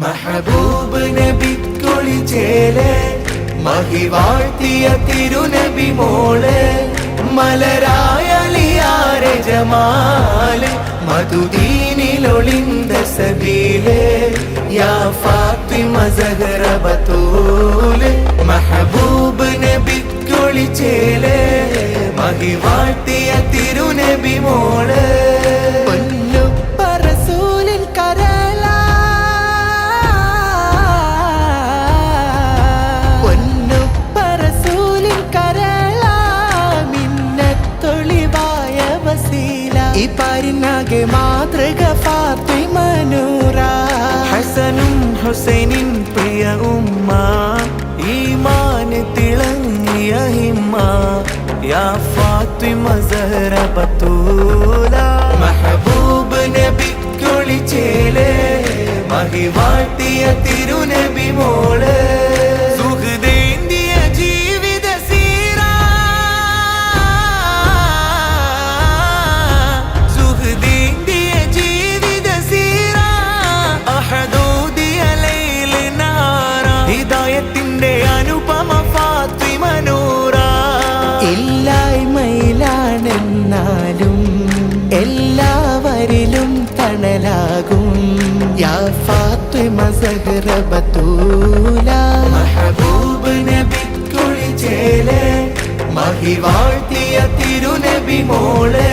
മെഹബൂബ് നബിക്കൊളിച്ചേലെ മഹിവാഴ്ത്തിയ തിരുനബി മോളെ മലരായ അലിയാരെ ജമാല് മധുദീനിലൊളിന്ത സബീലെ യാ ഫാത്തിമ സഹറ ബതൂല് മെഹബൂബ് നബിക്കൊളിച്ചേലെ മഹിവാഴ്ത്തിയ തിരുനബി മോളെ മാതൃക ഫാത്തിമ നൂറ ഹസനും ഹുസൈനിൻ പ്രിയ ഉമ്മ ഈമാൻ തിളങ്ങിയ ഹിമ്മ യാ ഫാത്തിമ സഹറ ബതൂല മെഹബൂബ് നബിക്കൊളിച്ചേലെ മഹിവാഴ്ത്തിയ തിരുനബി മോളെ ും എല്ലാവരിലും തണലാകും യാ ഫാത്തിമ സഹറ ബതൂല മെഹബൂബ് നബിക്കൊളിച്ചേലെ മഹിവാഴ്ത്തിയ തിരുനബി മോളെ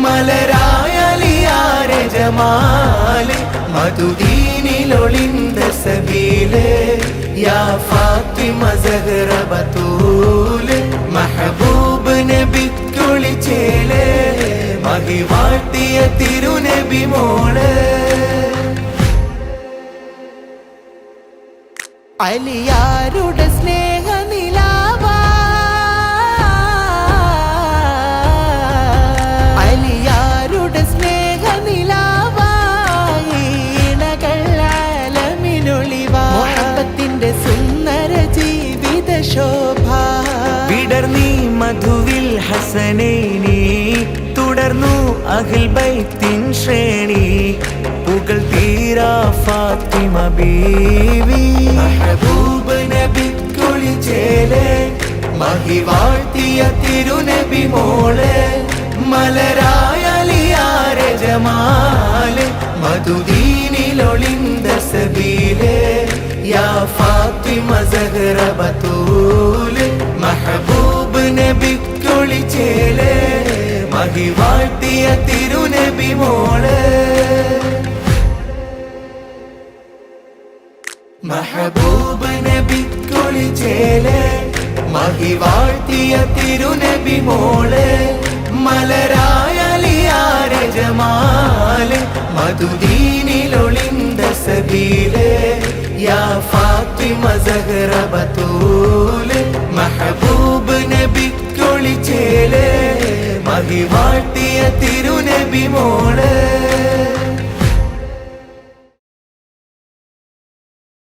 മലരായ അലിയാരെ ജമാല് മധുദീനിലൊളിന്ത സബീലെ യാ ഫാത്തിമ സഹറ ബതൂല് മെഹബൂബ് നബിക്കൊളിച്ചേലെ മഹിവാഴ്ത്തിയ തിരുനബി മോളെ അലിയാരുടെ സ്നേഹ നിലാവാ അലിയാരുടെ സ്നേഹ നിലാവാ ഈണകൾ ആലമിനൊളിവാ മുഹബ്ബത്തിന്റെ സുന്ദര ജീവിത ശോഭ വിടർന്നീ മധുവിൽ ഹസനൈനി തുടർന്നു അഹ്ൽ ബൈത്തിൻ ശ്രേണി പുകൾ തീരാ ഫാത്തിമ ബീവി മെഹബൂബ് നബിക്കൊളിച്ചേലെ മഹിവാഴ്ത്തിയ തിരുനബി മോളെ മലരായ അലിയാരെ ജമാല് മധുദീനിലൊളിന്ത സബീലെ യാ ഫാത്തിമ സഹറ ബതൂല് മെഹബൂബ് നബിക്കൊളിച്ചേലെ മഹിവാഴ്ത്തിയ തിരുനബി മോളെ മെഹബൂബ് നബിക്കൊളിച്ചേലെ മഹിവാഴ്ത്തിയ തിരുനബി മോളെ മലരായ അലിയാരെ ജമാല് മധുദീനിലൊളിന്ത സബീലെ യാ ഫാത്തിമ സഹറ ബതൂല് മെഹബൂബ് നബിക്കൊളിച്ചേലെ മഹിവാഴ്ത്തിയ തിരുനബി മോളെ